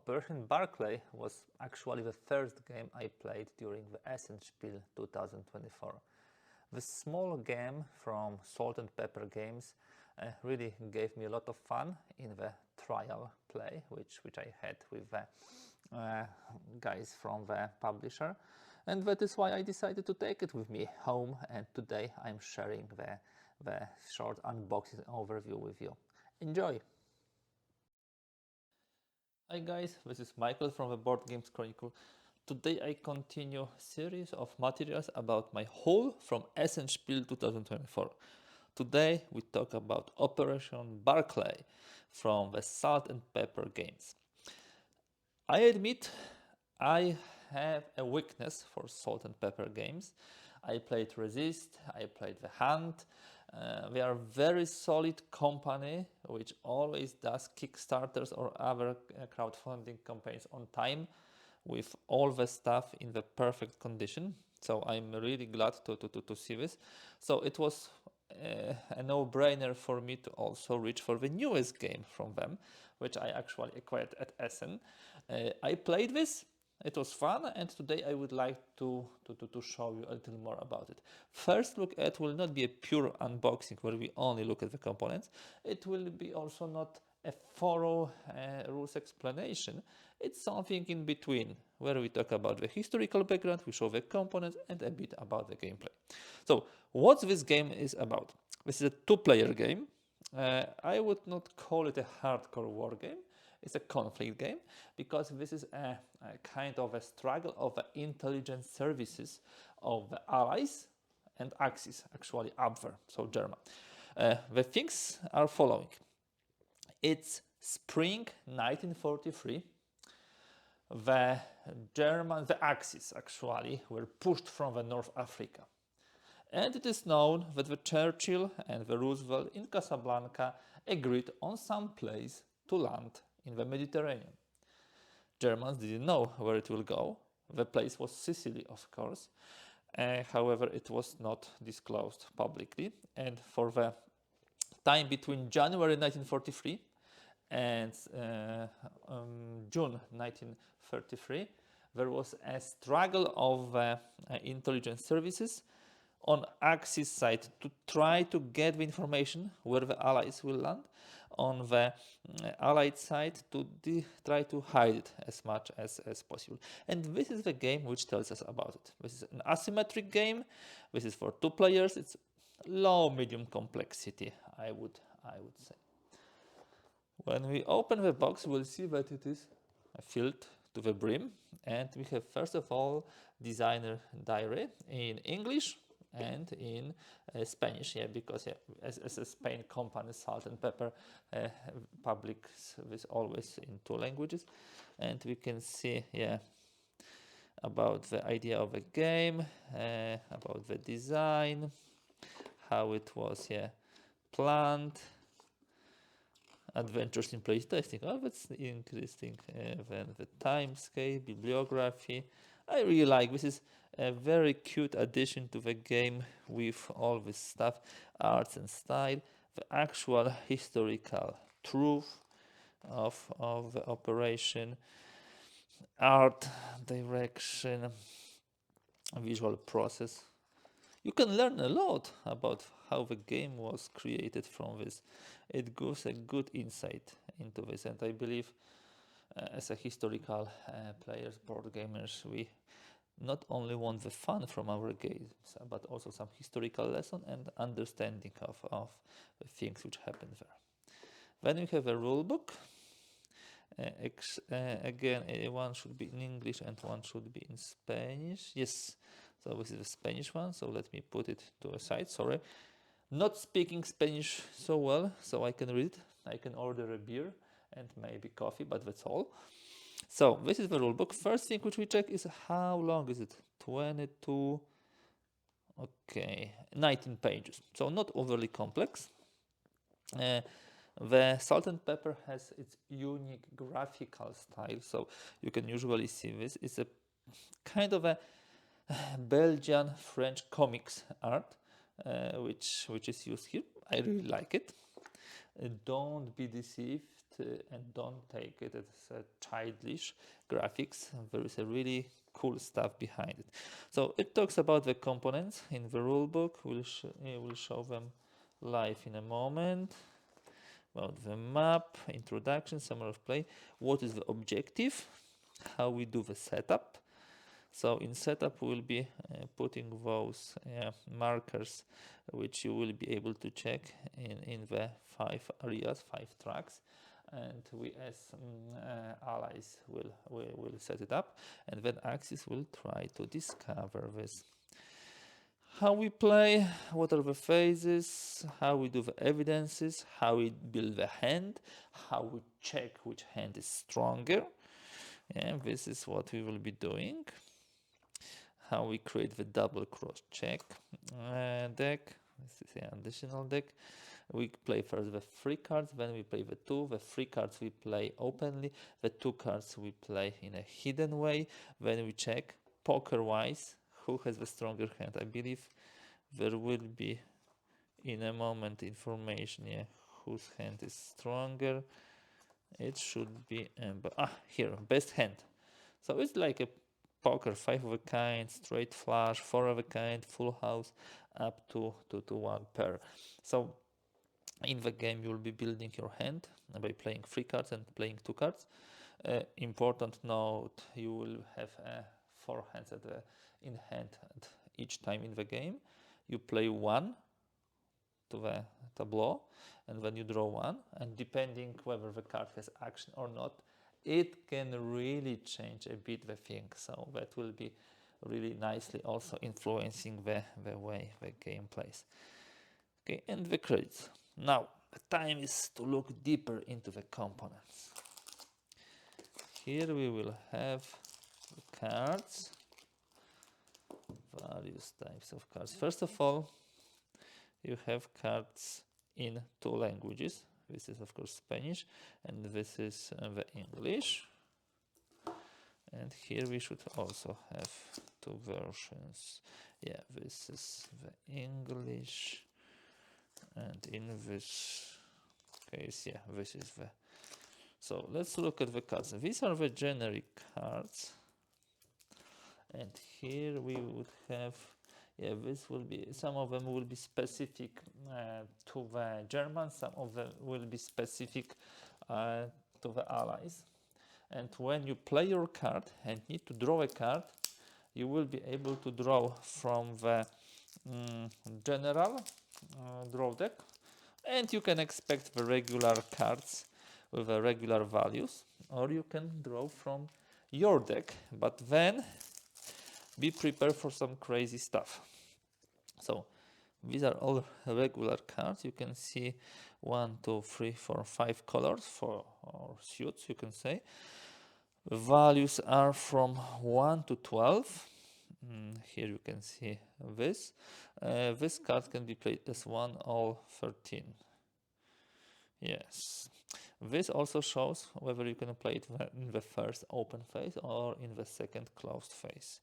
Operation Barclay was actually the first game I played during the Essenspiel 2024. This small game from Salt and Pepper Games really gave me a lot of fun in the trial play, which I had with the guys from the publisher, and that is why I decided to take it with me home, and today I'm sharing the short unboxing overview with you. Enjoy! Hi guys, this is Michael from the Boardgames Chronicle. Today I continue a series of materials about my haul from Essenspiel 2024. Today we talk about Operation Barclay from the Salt and Pepper Games. I admit I have a weakness for Salt and Pepper games. I played Resist, I played The Hunt. They are very solid company which always does Kickstarters or other crowdfunding campaigns on time with all the stuff in the perfect condition. So I'm really glad to see this. So it was a no-brainer for me to also reach for the newest game from them, which I actually acquired at Essen. I played this. It was fun, and today I would like to show you a little more about it. First look at will not be a pure unboxing where we only look at the components. It will be also not a thorough rules explanation. It's something in between where we talk about the historical background, we show the components and a bit about the gameplay. So what this game is about? This is a two-player game. I would not call it a hardcore war game. It's a conflict game because this is a kind of a struggle of the intelligence services of the Allies and Axis, actually Abwehr, so German. The things are following. It's spring 1943. The Axis actually were pushed from the North Africa. And it is known that the Churchill and the Roosevelt in Casablanca agreed on some place to land in the Mediterranean. Germans didn't know where it will go. The place was Sicily, of course. However, it was not disclosed publicly. And for the time between January 1943 and June 1933, there was a struggle of intelligence services on Axis side to try to get the information where the Allies will land, on the Allied side to try to hide it as much as possible. And this is the game which tells us about it. This is an asymmetric game. This is for two players. It's low medium complexity, I would say. When we open the box, we'll see that it is filled to the brim, and we have first of all designer diary in English and in Spanish, because as a Spain company, Salt and Pepper publics this always in two languages, and we can see about the idea of the game, about the design, how it was planned, adventures in playtesting. Oh, that's interesting. Then the time scale, bibliography. I really like this. Is a very cute addition to the game with all this stuff, arts and style, the actual historical truth of the operation, art direction, visual process. You can learn a lot about how the game was created from this. It gives a good insight into this, and I believe as a historical players, board gamers, we not only want the fun from our games, but also some historical lesson and understanding of the things which happen there. Then we have a rule book. Again, one should be in English and one should be in Spanish. Yes, so this is the Spanish one, so let me put it to a side, sorry. Not speaking Spanish so well, so I can read. I can order a beer and maybe coffee, but that's all. So this is the rule book. First thing which we check is how long is it? 22, okay, 19 pages. So not overly complex. The Salt and Pepper has its unique graphical style, so you can usually see this. It's a kind of a Belgian French comics art, which is used here. I really like it. Don't be deceived and don't take it as a childish graphics. There is a really cool stuff behind it. So it talks about the components in the rulebook. We'll show them live in a moment. About the map, introduction, summary of play, what is the objective, how we do the setup. So in setup we'll be putting those markers which you will be able to check in the 5 areas, 5 tracks, and we as allies will set it up, and then Axis will try to discover this. How we play, what are the phases, how we do the evidences, how we build the hand, how we check which hand is stronger. And this is what we will be doing. How we create the double cross check deck. This is an additional deck. We play first the 3 cards, then we play the 2. The 3 cards we play openly, the 2 cards we play in a hidden way. Then we check poker wise who has the stronger hand. I believe there will be in a moment information whose hand is stronger. It should be here, best hand. So it's like a poker, 5 of a kind, straight flush, 4 of a kind, full house, up to 1 pair. So in the game you will be building your hand by playing 3 cards and playing 2 cards. Important note, you will have 4 hands in hand at each time in the game. You play 1 to the tableau, and then you draw 1, and depending whether the card has action or not, it can really change a bit the thing. So that will be really nicely also influencing the way the game plays. Okay, and the credits. Now the time is to look deeper into the components. Here we will have the cards, various types of cards. First of all, you have cards in 2 languages. This is of course Spanish, and this is the English. And here we should also have 2 versions. Yeah, this is the English, and in this case, yeah, this is the. So let's look at the cards. These are the generic cards, and here we would have. Yeah, this will be, some of them will be specific to the Germans, some of them will be specific to the Allies. And when you play your card and need to draw a card, you will be able to draw from the general draw deck, and you can expect the regular cards with the regular values, or you can draw from your deck, but then be prepared for some crazy stuff. So these are all regular cards. You can see 1, 2, 3, 4, 5 colors for or suits, you can say. The values are from 1 to 12. Here you can see this. This card can be played as 1 or 13. Yes. This also shows whether you can play it in the first open phase or in the second closed phase.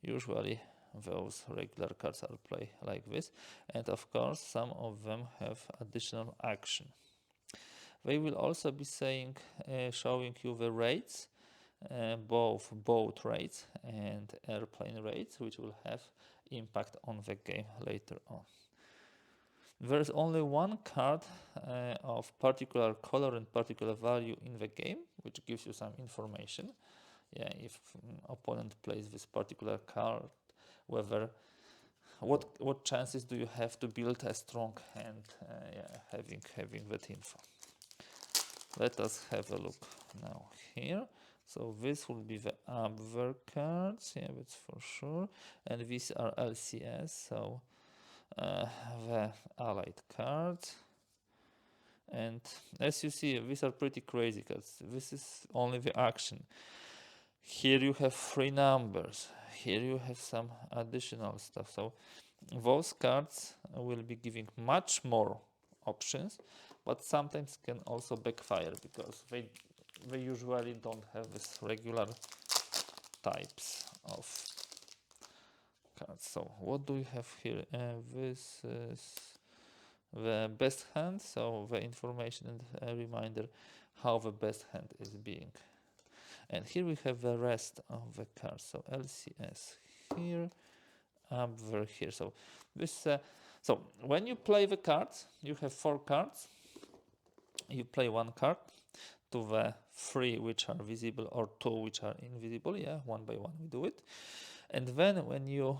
Usually those regular cards are played like this, and of course some of them have additional action. They will also be showing you the rates, both boat rates and airplane rates, which will have impact on the game later on. There is only 1 card of particular color and particular value in the game, which gives you some information. Yeah, if opponent plays this particular card, whether what chances do you have to build a strong hand? Having that info. Let us have a look now here. So this will be the Abwehr cards. Yeah, that's for sure. And these are LCS. So the allied cards. And as you see, these are pretty crazy cards. This is only the action. Here you have 3 numbers. Here you have some additional stuff. So those cards will be giving much more options, but sometimes can also backfire because they usually don't have this regular types of cards. So what do we have here? This is the best hand, so the information and a reminder how the best hand is being. And here we have the rest of the cards. So LCS here, up there here. So this. So when you play the cards, you have 4 cards. You play 1 card to the 3 which are visible or 2 which are invisible. Yeah, one by one we do it. And then when you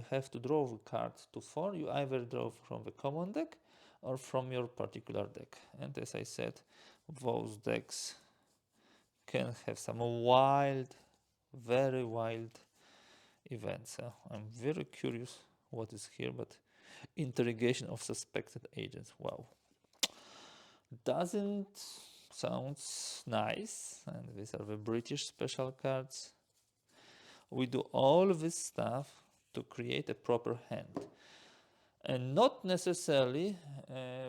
have to draw the cards to 4, you either draw from the common deck or from your particular deck. And as I said, those decks can have some wild, very wild events. I'm very curious what is here, but interrogation of suspected agents. Wow. Doesn't sounds nice. And these are the British special cards. We do all this stuff to create a proper hand. And not necessarily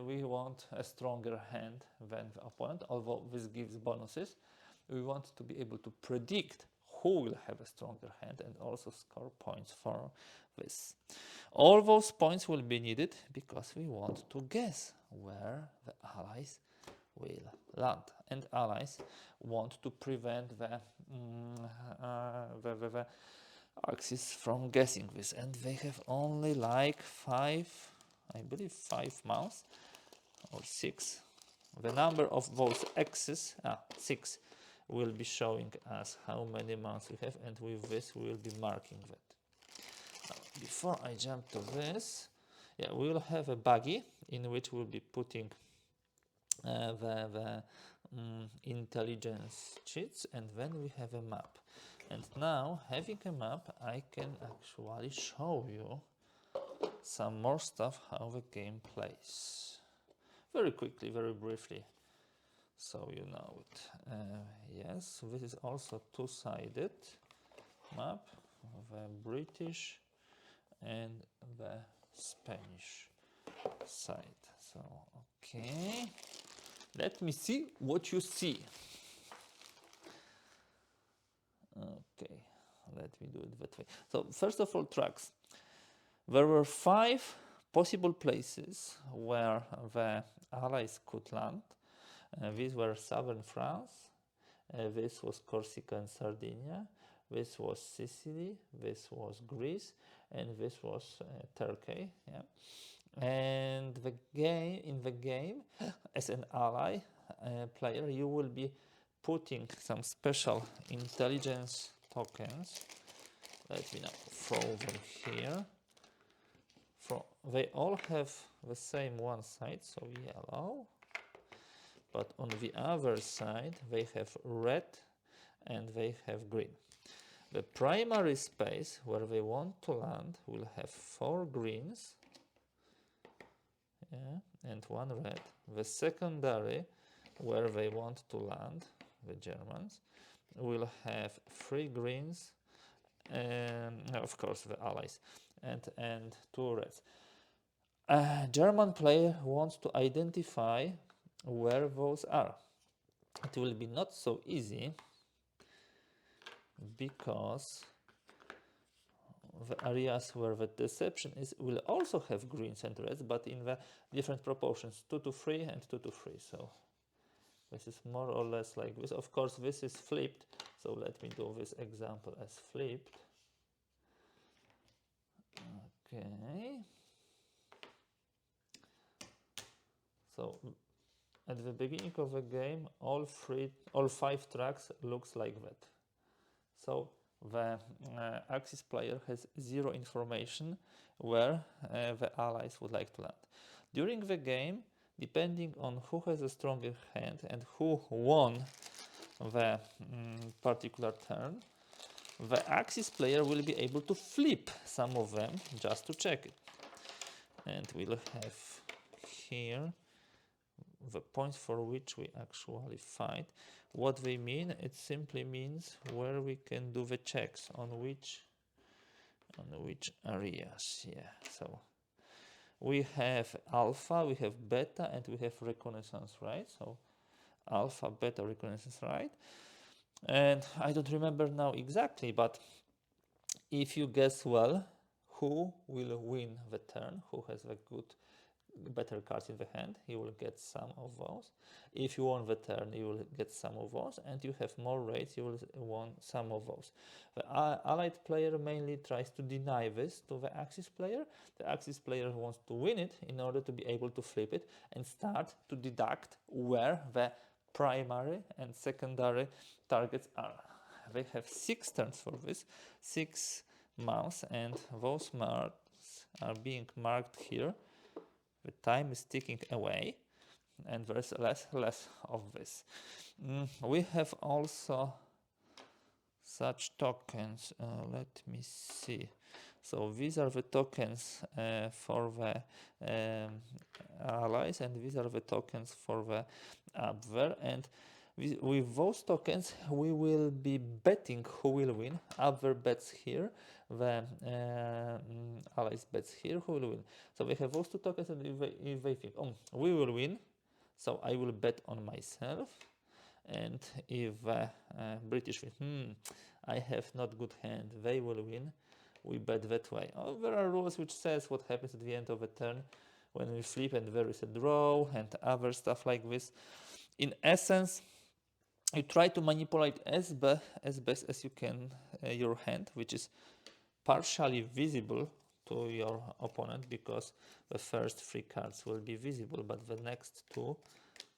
we want a stronger hand than the opponent, although this gives bonuses. We want to be able to predict who will have a stronger hand and also score points for this. All those points will be needed because we want to guess where the allies will land. And allies want to prevent the Axis from guessing this, and they have only like 5, I believe 5 mounts or 6. The number of those X's, 6, will be showing us how many mounts we have, and with this we will be marking that. Now, before I jump to this, yeah, we will have a buggy in which we'll be putting the intelligence cheats, and then we have a map. And now, having a map, I can actually show you some more stuff how the game plays. Very quickly, very briefly, so you know it. Yes, this is also two-sided map, the British and the Spanish side. So, okay. Let me see what you see. Okay, let me do it that way. So first of all, tracks. There were 5 possible places where the allies could land. These were southern France, this was Corsica and Sardinia, this was Sicily, this was Greece, and this was Turkey. Yeah. And in the game, as an ally player, you will be putting some special intelligence tokens. Let me now throw them here. They all have the same one side, so yellow. But on the other side, they have red and they have green. The primary space where they want to land will have 4 greens, yeah, and 1 red. The secondary, where they want to land, the Germans, will have 3 greens, and of course the allies, and 2 reds. A German player wants to identify where those are. It will be not so easy because the areas where the deception is will also have greens and reds, but in the different proportions, 2 to 3 and 2 to 3. So this is more or less like this. Of course, this is flipped, so let me do this example as flipped. Okay. So at the beginning of the game, all 5 tracks looks like that. So the Axis player has 0 information where the allies would like to land. During the game, depending on who has a stronger hand and who won the particular turn, the Axis player will be able to flip some of them just to check it. And we'll have here the points for which we actually fight. What they mean, it simply means where we can do the checks on which areas. Yeah, so we have alpha, we have beta, and we have reconnaissance, right? So alpha, beta, reconnaissance, right? And I don't remember now exactly, but if you guess well who will win the turn, who has a good better cards in the hand, you will get some of those. If you won the turn, you will get some of those, and you have more raids, you will won some of those. The allied player mainly tries to deny this to the Axis player. The Axis player wants to win it in order to be able to flip it and start to deduct where the primary and secondary targets are. They have 6 turns for this, 6 mouse, and those marks are being marked here. The time is ticking away, and there's less of this. We have also such tokens. Let me see. So these are the tokens for the allies, and these are the tokens for the Abwehr. And with those tokens, we will be betting who will win. Abwehr bets here, the allies bets here, who will win. So we have those 2 tokens, and if they think, oh, we will win, so I will bet on myself. And if British win, I have not good hand, they will win, we bet that way. Oh, there are rules which says what happens at the end of a turn when we flip and there is a draw and other stuff like this. In essence, you try to manipulate as best as you can your hand, which is partially visible to your opponent, because the first 3 cards will be visible, but the next 2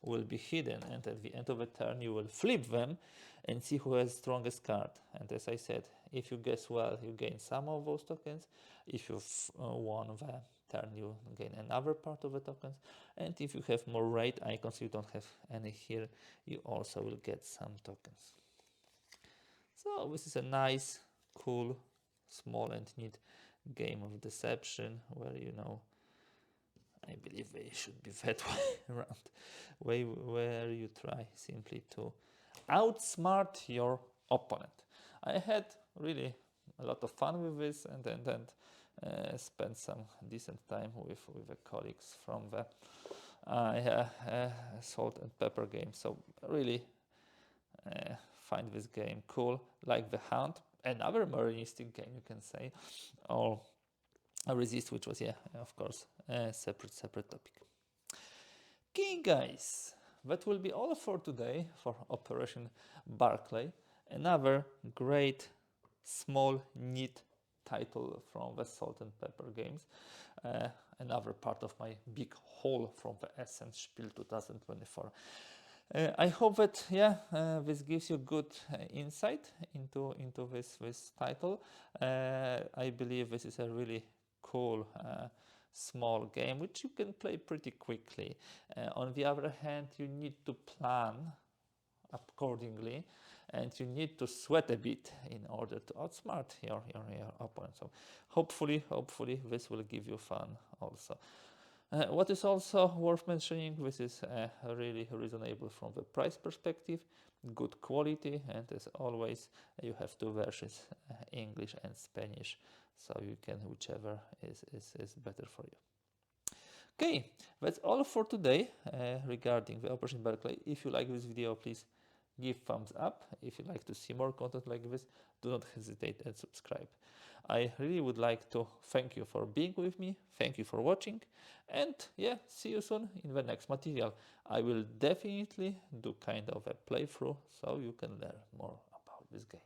will be hidden, and at the end of the turn you will flip them and see who has strongest card. And as I said, if you guess well, you gain some of those tokens. If you've won the turn, you gain another part of the tokens, and if you have more raid icons, you don't have any here, you also will get some tokens. So this is a nice, cool, small and neat game of deception, where I believe they should be that way around, where you try simply to outsmart your opponent. I had really a lot of fun with this, and spent some decent time with the colleagues from the Salt and Pepper game. So really find this game cool, like the Hunt, another marinistic game, you can say, or Resist, which was, of course, a separate topic. Okay, guys, that will be all for today for Operation Barclay. Another great, small, neat title from the Salt and Pepper games. Another part of my big haul from the Essence Spiel 2024. I hope that this gives you good insight into this title. I believe this is a really cool small game which you can play pretty quickly. On the other hand, you need to plan accordingly, and you need to sweat a bit in order to outsmart your opponent. So hopefully this will give you fun also. What is also worth mentioning, this is really reasonable from the price perspective, good quality, and as always you have 2 versions, English and Spanish, so you can whichever is better for you. Okay, that's all for today regarding the Operation Barclay. If you like this video, please give thumbs up. If you like to see more content like this, do not hesitate and subscribe. I really would like to thank you for being with me. Thank you for watching, and see you soon in the next material. I will definitely do kind of a playthrough so you can learn more about this game.